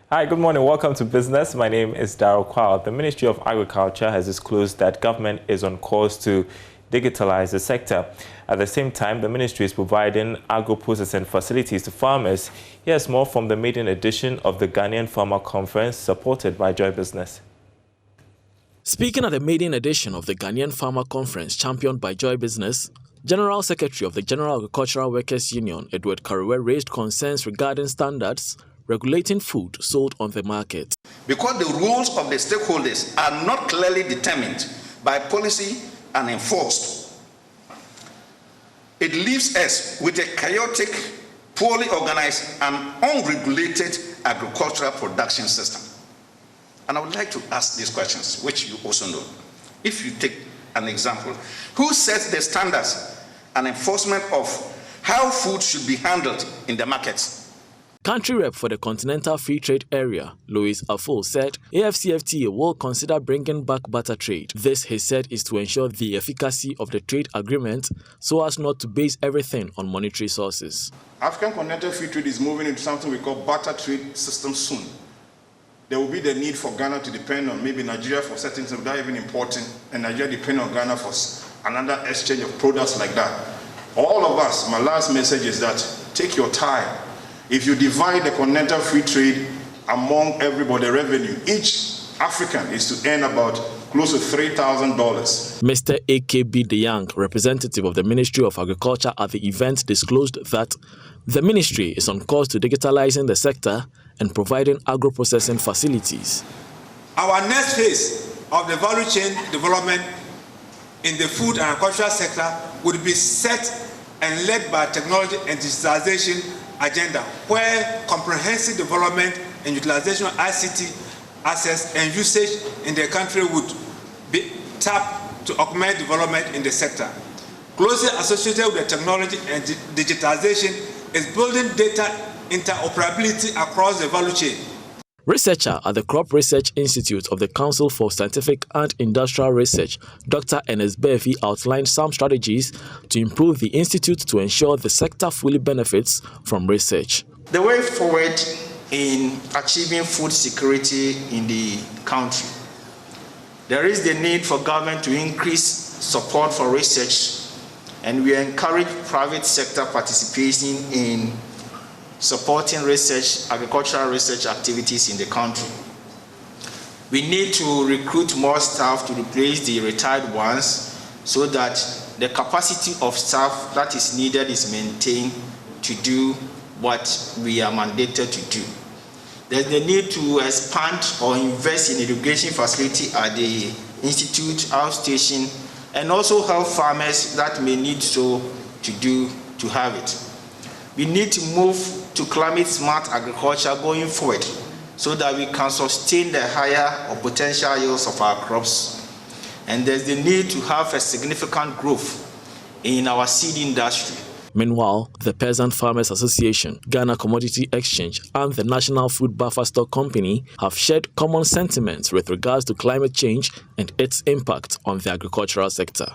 Hi, good morning. Welcome to Business. My name is Darryl Kwao. The Ministry of Agriculture has disclosed that government is on course to digitalize the sector. At the same time, the ministry is providing agro-processing facilities to farmers. Here's more from the maiden edition of the Ghanaian Farmer Conference, supported by Joy Business. Speaking at the maiden edition of the Ghanaian Farmer Conference, championed by Joy Business, General Secretary of the General Agricultural Workers Union, Edward Karuwe, raised concerns regarding standards regulating food sold on the market. Because the rules of the stakeholders are not clearly determined by policy and enforced, it leaves us with a chaotic, poorly organized and unregulated agricultural production system. And I would like to ask these questions, which you also know. If you take an example, who sets the standards and enforcement of how food should be handled in the markets? Country Rep for the Continental Free Trade Area, Louis Afol, said AFCFTA will consider bringing back barter trade. This, he said, is to ensure the efficacy of the trade agreement so as not to base everything on monetary sources. African Continental Free Trade is moving into something we call barter trade system soon. There will be the need for Ghana to depend on maybe Nigeria for certain things without even importing, and Nigeria depend on Ghana for another exchange of products like that. All of us, my last message is that take your time. If you divide the continental free trade among everybody, revenue, each African is to earn about close to $3,000. Mr. AKB DeYoung, representative of the Ministry of Agriculture at the event, disclosed that the ministry is on course to digitalizing the sector and providing agro-processing facilities. Our next phase of the value chain development in the food and agricultural sector would be set and led by technology and digitalization agenda, where comprehensive development and utilization of ICT access and usage in the country would be tapped to augment development in the sector. Closely associated with the technology and digitalization is building data interoperability across the value chain. Researcher at the Crop Research Institute of the Council for Scientific and Industrial Research, Dr. Ernest Befi, outlined some strategies to improve the institute to ensure the sector fully benefits from research. The way forward in achieving food security in the country, there is the need for government to increase support for research, and we encourage private sector participation in supporting research, agricultural research activities in the country. We need to recruit more staff to replace the retired ones so that the capacity of staff that is needed is maintained to do what we are mandated to do. There's the need to expand or invest in irrigation facility at the institute, outstation, and also help farmers that may need so to have it. We need to move to climate smart agriculture going forward so that we can sustain the higher or potential yields of our crops. And there's the need to have a significant growth in our seed industry. Meanwhile, the Peasant Farmers Association, Ghana Commodity Exchange, and the National Food Buffer Stock Company have shared common sentiments with regards to climate change and its impact on the agricultural sector.